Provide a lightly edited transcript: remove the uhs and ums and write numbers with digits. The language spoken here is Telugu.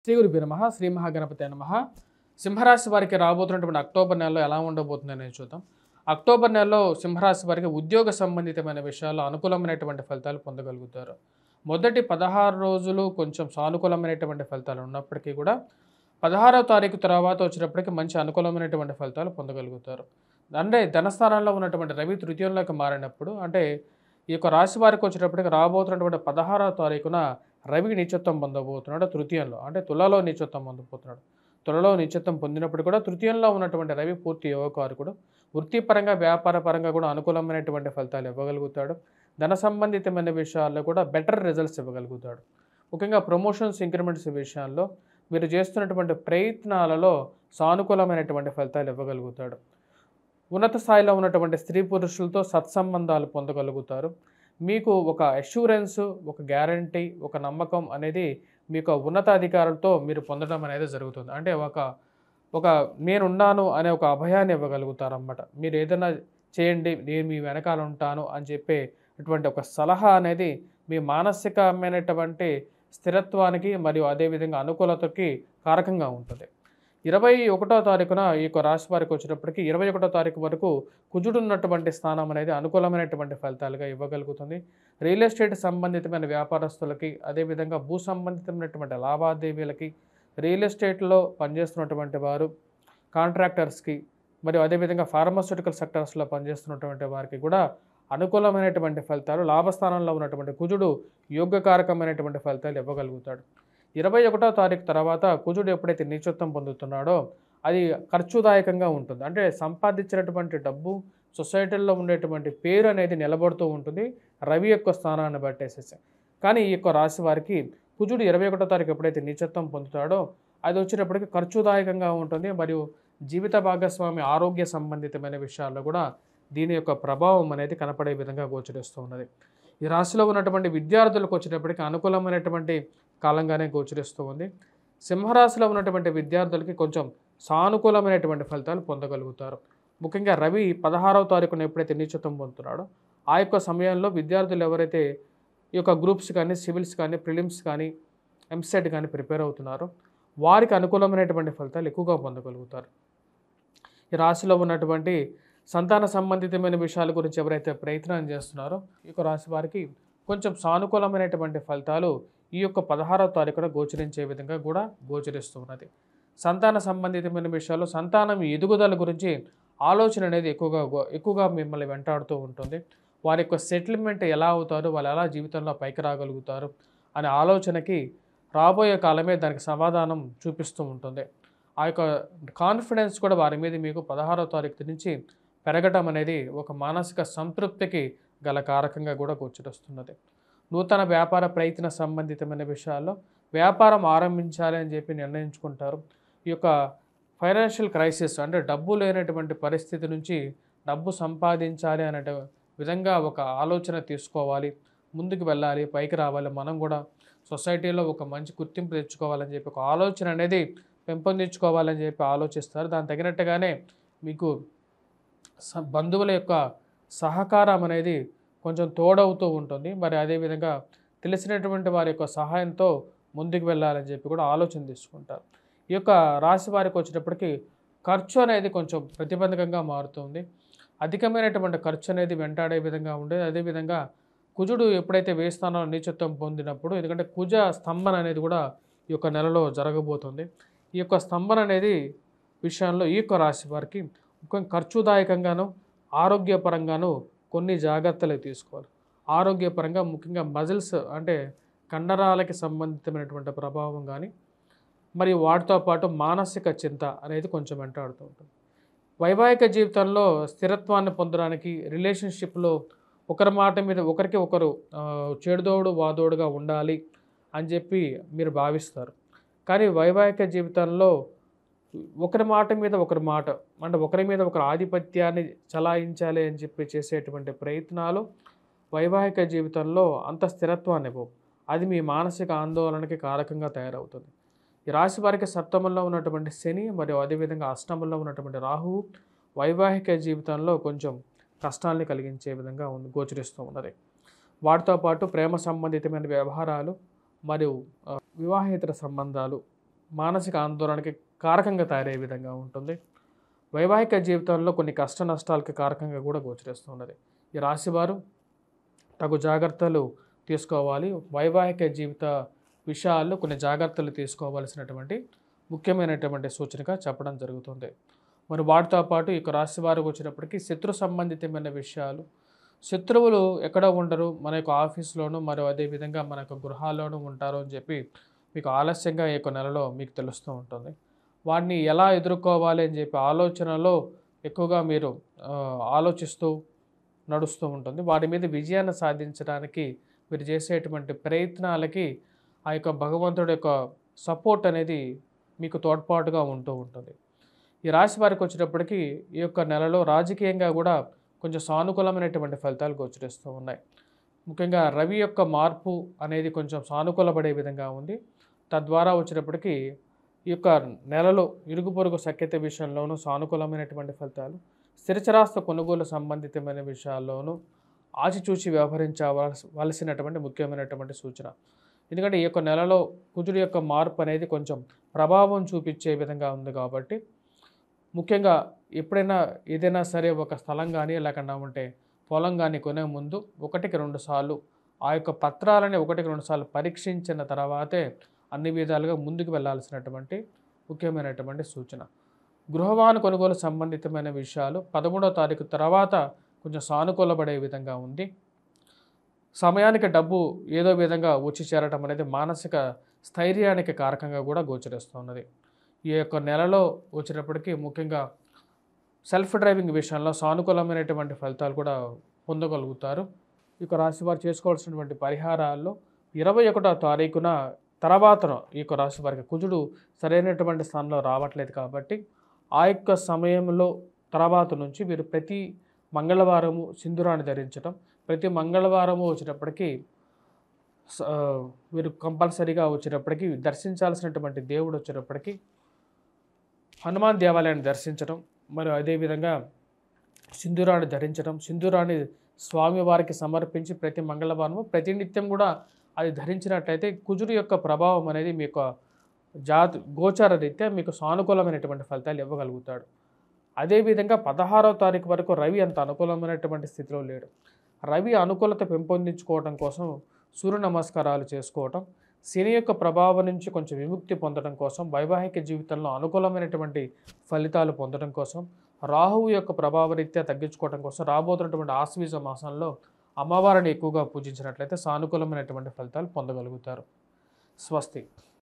శ్రీ గురుభ్యో నమః శ్రీ మహాగణపతే నమః. సింహరాశి వారికి రాబోతున్నటువంటి అక్టోబర్ నెలలో ఎలా ఉండబోతుంది అనేది చూద్దాం. అక్టోబర్ నెలలో సింహరాశి వారికి ఉద్యోగ సంబంధితమైన విషయాల్లో అనుకూలమైనటువంటి ఫలితాలు పొందగలుగుతారు. మొదటి 16 రోజులు కొంచెం సానుకూలమైనటువంటి ఫలితాలు ఉన్నప్పటికీ కూడా 16వ తారీఖు తర్వాత వచ్చేటప్పటికి మంచి అనుకూలమైనటువంటి ఫలితాలు పొందగలుగుతారు. అంటే ధనస్థానంలో ఉన్నటువంటి రవి తృతీయంలోకి మారినప్పుడు అంటే ఈ యొక్క రాశి వారికి వచ్చేటప్పటికి రాబోతున్నటువంటి 16వ తారీఖున రవి నీచత్వం పొందబోతున్నాడు తృతీయంలో. అంటే తులలో నీచత్వం పొందబోతున్నాడు. తులలో నీచత్వం పొందినప్పుడు కూడా తృతీయంలో ఉన్నటువంటి రవి పూర్తి యోగకారకుడు. వృత్తిపరంగా వ్యాపార పరంగా కూడా అనుకూలమైనటువంటి ఫలితాలు ఇవ్వగలుగుతాడు. ధన సంబంధితమైన విషయాల్లో కూడా బెటర్ రిజల్ట్స్ ఇవ్వగలుగుతాడు. ముఖ్యంగా ప్రమోషన్స్ ఇంక్రిమెంట్స్ విషయాల్లో మీరు చేస్తున్నటువంటి ప్రయత్నాలలో సానుకూలమైనటువంటి ఫలితాలు ఇవ్వగలుగుతాడు. ఉన్నత స్థాయిలో ఉన్నటువంటి స్త్రీ పురుషులతో సత్సంబంధాలు పొందగలుగుతారు. మీకు ఒక అష్యూరెన్స్, ఒక గ్యారంటీ, ఒక నమ్మకం అనేది మీకు ఉన్నతాధికారులతో మీరు పొందడం అనేది జరుగుతుంది. అంటే ఒక నేనున్నాను అనే ఒక అభయాన్ని ఇవ్వగలుగుతారన్నమాట. మీరు ఏదైనా చేయండి, నేను మీ వెనకాల ఉంటాను అని చెప్పేటువంటి ఒక సలహా అనేది మీ మానసికమైనటువంటి స్థిరత్వానికి మరియు అదేవిధంగా అనుకూలతకి కారకంగా ఉంటుంది. 21వ తారీఖున ఈ యొక్క రాశి వారికి వచ్చేటప్పటికి 21వ తారీఖు వరకు కుజుడు ఉన్నటువంటి స్థానం అనేది అనుకూలమైనటువంటి ఫలితాలుగా ఇవ్వగలుగుతుంది. రియల్ ఎస్టేట్ సంబంధితమైన వ్యాపారస్తులకి, అదేవిధంగా భూ సంబంధితమైనటువంటి లావాదేవీలకి, రియల్ ఎస్టేట్లో పనిచేస్తున్నటువంటి వారు, కాంట్రాక్టర్స్కి మరియు అదేవిధంగా ఫార్మాస్యూటికల్ సెక్టర్స్లో పనిచేస్తున్నటువంటి వారికి కూడా అనుకూలమైనటువంటి ఫలితాలు, లాభస్థానంలో ఉన్నటువంటి కుజుడు యోగ్యకారకమైనటువంటి ఫలితాలు ఇవ్వగలుగుతాడు. 21వ తారీఖు తర్వాత కుజుడు ఎప్పుడైతే నీచత్వం పొందుతున్నాడో అది ఖర్చుదాయకంగా ఉంటుంది. అంటే సంపాదించినటువంటి డబ్బు, సొసైటీల్లో ఉండేటువంటి పేరు అనేది నిలబడుతూ ఉంటుంది రవి యొక్క స్థానాన్ని బట్టేసేసి. కానీ ఈ యొక్క రాశి వారికి కుజుడు 21వ తారీఖు ఎప్పుడైతే నీచత్వం పొందుతాడో అది వచ్చేటప్పటికి ఖర్చుదాయకంగా ఉంటుంది. మరియు జీవిత భాగస్వామి ఆరోగ్య సంబంధితమైన విషయాల్లో కూడా దీని యొక్క ప్రభావం అనేది కనపడే విధంగా గోచరిస్తూ ఉన్నది. ఈ రాశిలో ఉన్నటువంటి విద్యార్థులకు వచ్చేటప్పటికి అనుకూలమైనటువంటి కాలంగానే గోచరిస్తూ ఉంది. సింహరాశిలో ఉన్నటువంటి విద్యార్థులకి కొంచెం సానుకూలమైనటువంటి ఫలితాలు పొందగలుగుతారు. ముఖ్యంగా రవి 16వ తారీఖున ఎప్పుడైతే నీచత్వం పొందుతున్నాడో ఆ యొక్క సమయంలో విద్యార్థులు ఎవరైతే ఈ యొక్క గ్రూప్స్ కానీ, సివిల్స్ కానీ, ప్రిలిమ్స్ కానీ, ఎంసెట్ కానీ ప్రిపేర్ అవుతున్నారో వారికి అనుకూలమైనటువంటి ఫలితాలు ఎక్కువగా పొందగలుగుతారు. ఈ రాశిలో ఉన్నటువంటి సంతాన సంబంధితమైన విషయాల గురించి ఎవరైతే ప్రయత్నం చేస్తున్నారో ఈ యొక్క రాశి వారికి కొంచెం సానుకూలమైనటువంటి ఫలితాలు ఈ యొక్క 16వ తారీఖున గోచరించే విధంగా కూడా గోచరిస్తూ ఉన్నది. సంతాన సంబంధితమైన విషయాల్లో సంతానం ఎదుగుదల గురించి ఆలోచన అనేది ఎక్కువగా మిమ్మల్ని వెంటాడుతూ ఉంటుంది. వారి యొక్క సెటిల్మెంట్ ఎలా అవుతారు, వాళ్ళు ఎలా జీవితంలో పైకి రాగలుగుతారు అనే ఆలోచనకి రాబోయే కాలమే దానికి సమాధానం చూపిస్తూ ఉంటుంది. ఆ యొక్క కాన్ఫిడెన్స్ కూడా వారి మీద మీకు 16వ తారీఖు నుంచి పెరగటం అనేది ఒక మానసిక సంతృప్తికి గల కారకంగా కూడా గోచరిస్తున్నది. నూతన వ్యాపార ప్రయత్న సంబంధితమైన విషయాల్లో వ్యాపారం ఆరంభించాలి అని చెప్పి నిర్ణయించుకుంటారు. ఈ యొక్క ఫైనాన్షియల్ క్రైసిస్ అంటే డబ్బు లేనటువంటి పరిస్థితి నుంచి డబ్బు సంపాదించాలి అనే విధంగా ఒక ఆలోచన తీసుకోవాలి, ముందుకు వెళ్ళాలి, పైకి రావాలి, మనం కూడా సొసైటీలో ఒక మంచి గుర్తింపు తెచ్చుకోవాలని చెప్పి ఒక ఆలోచన అనేది పెంపొందించుకోవాలని చెప్పి ఆలోచిస్తారు. దానికి తగినట్టుగానే మీకు బంధువుల యొక్క సహకారం అనేది కొంచెం తోడవుతూ ఉంటుంది. మరి అదేవిధంగా తెలిసినటువంటి వారి యొక్క సహాయంతో ముందుకు వెళ్ళాలని చెప్పి కూడా ఆలోచన తీసుకుంటారు. ఈ యొక్క రాశి వారికి వచ్చేటప్పటికి ఖర్చు అనేది కొంచెం ప్రతిబంధకంగా మారుతుంది. అధికమైనటువంటి ఖర్చు అనేది వెంటాడే విధంగా ఉండేది. అదేవిధంగా కుజుడు ఎప్పుడైతే వ్యయ స్థానంలో నీచత్వం పొందినప్పుడు, ఎందుకంటే కుజ స్తంభన అనేది కూడా ఈ యొక్క నెలలో జరగబోతుంది. ఈ యొక్క స్తంభన అనేది విషయంలో ఈ యొక్క రాశి వారికి ఖర్చుదాయకంగాను, ఆరోగ్యపరంగాను కొన్ని జాగ్రత్తలు తీసుకోవాలి. ఆరోగ్యపరంగా ముఖ్యంగా మజిల్స్ అంటే కండరాలకి సంబంధితమైనటువంటి ప్రభావం కానీ మరియు వాటితో పాటు మానసిక చింత అనేది కొంచెం వెంటాడుతూ ఉంటుంది. వైవాహిక జీవితంలో స్థిరత్వాన్ని పొందడానికి రిలేషన్షిప్లో ఒకరి మాట మీద ఒకరికి ఒకరు చేడుదోడు వాదోడుగా ఉండాలి అని చెప్పి మీరు భావిస్తారు. కానీ వైవాహిక జీవితంలో ఒకరి మాట మీద ఒకరి మాట అంటే ఒకరి మీద ఒకరి ఆధిపత్యాన్ని చలాయించాలి అని చెప్పి చేసేటువంటి ప్రయత్నాలు వైవాహిక జీవితంలో అంత స్థిరత్వాన్ని ఇవ్వవు. అది మీ మానసిక ఆందోళనకి కారకంగా తయారవుతుంది. ఈ రాశి వారికి సప్తమంలో ఉన్నటువంటి శని మరియు అదేవిధంగా అష్టమంలో ఉన్నటువంటి రాహువు వైవాహిక జీవితంలో కొంచెం కష్టాల్ని కలిగించే విధంగా గోచరిస్తూ ఉన్నది. వాటితో పాటు ప్రేమ సంబంధితమైన వ్యవహారాలు మరియు వివాహేతర సంబంధాలు మానసిక ఆందోళనకి కారకంగా తయారయ్యే విధంగా ఉంటుంది. వైవాహిక జీవితంలో కొన్ని కష్ట నష్టాలకి కారకంగా కూడా గోచరిస్తున్నది. ఈ రాశివారు తగు జాగ్రత్తలు తీసుకోవాలి. వైవాహిక జీవిత విషయాల్లో కొన్ని జాగ్రత్తలు తీసుకోవాల్సినటువంటి ముఖ్యమైనటువంటి సూచనగా చెప్పడం జరుగుతుంది. మరి వాటితో పాటు ఈ యొక్క రాశి వారికి వచ్చినప్పటికీ శత్రు సంబంధితమైన విషయాలు, శత్రువులు ఎక్కడ ఉండరు, మన యొక్క ఆఫీస్లోనూ మరియు అదేవిధంగా మన యొక్క గృహాల్లోనూ ఉంటారు అని చెప్పి మీకు ఆలస్యంగా ఈ యొక్క నెలలో మీకు తెలుస్తూ ఉంటుంది. వాటిని ఎలా ఎదుర్కోవాలి అని చెప్పి ఆలోచనలో ఎక్కువగా మీరు ఆలోచిస్తూ నడుస్తూ ఉంటుంది. వాటి మీద విజయాన్ని సాధించడానికి మీరు చేసేటువంటి ప్రయత్నాలకి ఆ యొక్క భగవంతుడి యొక్క సపోర్ట్ అనేది మీకు తోడ్పాటుగా ఉంటూ ఉంటుంది. ఈ రాశి వారికి వచ్చేటప్పటికి ఈ యొక్క నెలలో రాజకీయంగా కూడా కొంచెం సానుకూలమైనటువంటి ఫలితాలు గోచరిస్తూ ఉన్నాయి. ముఖ్యంగా రవి యొక్క మార్పు అనేది కొంచెం సానుకూలపడే విధంగా ఉంది. తద్వారా వచ్చేటప్పటికి ఈ యొక్క నెలలో ఇరుగు పొరుగు సఖ్యత విషయంలోనూ సానుకూలమైనటువంటి ఫలితాలు, స్థిరచరాస్తి కొనుగోలు సంబంధితమైన విషయాల్లోనూ ఆచిచూచి వ్యవహరించవలసినటువంటి ముఖ్యమైనటువంటి సూచన. ఎందుకంటే ఈ యొక్క నెలలో కుజుడి యొక్క మార్పు అనేది కొంచెం ప్రభావం చూపించే విధంగా ఉంది కాబట్టి ముఖ్యంగా ఎప్పుడైనా ఏదైనా సరే ఒక స్థలం కానీ లేకుండా ఉంటే పొలం కానీ కొనే ముందు 1-2 సార్లు ఆ యొక్క పత్రాలని 1-2 సార్లు పరీక్షించిన తర్వాతే అన్ని విధాలుగా ముందుకు వెళ్ళాల్సినటువంటి ముఖ్యమైనటువంటి సూచన. గృహవాహన కొనుగోలు సంబంధితమైన విషయాలు 13వ తారీఖు తర్వాత కొంచెం సానుకూలపడే విధంగా ఉంది. సమయానికి డబ్బు ఏదో విధంగా వచ్చి చేరటం అనేది మానసిక స్థైర్యానికి కారకంగా కూడా గోచరిస్తున్నది. ఈ యొక్క నెలలో వచ్చేటప్పటికి ముఖ్యంగా సెల్ఫ్ డ్రైవింగ్ విషయంలో సానుకూలమైనటువంటి ఫలితాలు కూడా పొందగలుగుతారు. ఈ యొక్క రాశి వారు చేసుకోవాల్సినటువంటి పరిహారాల్లో 21వ తారీఖున తర్వాతను ఈ యొక్క రాశి వారికి కుజుడు సరైనటువంటి స్థానంలో రావట్లేదు కాబట్టి ఆ యొక్క సమయంలో తర్వాత నుంచి మీరు ప్రతి మంగళవారము సింధూరాన్ని ధరించడం, ప్రతి మంగళవారము వచ్చేటప్పటికి మీరు కంపల్సరీగా వచ్చేటప్పటికి దర్శించాల్సినటువంటి దేవుడు వచ్చేటప్పటికి హనుమాన్ దేవాలయాన్ని దర్శించడం, మరియు అదేవిధంగా సింధూరాన్ని ధరించడం, సింధూరాన్ని స్వామివారికి సమర్పించి ప్రతి మంగళవారము ప్రతినిత్యం కూడా అది ధరించినట్లయితే కుజుడు యొక్క ప్రభావం అనేది మీ యొక్క గోచార రీత్యా మీకు సానుకూలమైనటువంటి ఫలితాలు ఇవ్వగలుగుతాడు. అదేవిధంగా 16వ తారీఖు వరకు రవి అంత అనుకూలమైనటువంటి స్థితిలో లేడు. రవి అనుకూలత పెంపొందించుకోవడం కోసం సూర్య నమస్కారాలు చేసుకోవటం, శని యొక్క ప్రభావం నుంచి కొంచెం విముక్తి పొందడం కోసం, వైవాహిక జీవితంలో అనుకూలమైనటువంటి ఫలితాలు పొందడం కోసం, రాహువు యొక్క ప్రభావరీత్యా తగ్గించుకోవడం కోసం రాబోతున్నటువంటి ఆశ్వీజ మాసంలో అమ్మవారిని ఎక్కువగా పూజించినట్లయితే సానుకూలమైనటువంటి ఫలితాలు పొందగలుగుతారు. స్వస్తి.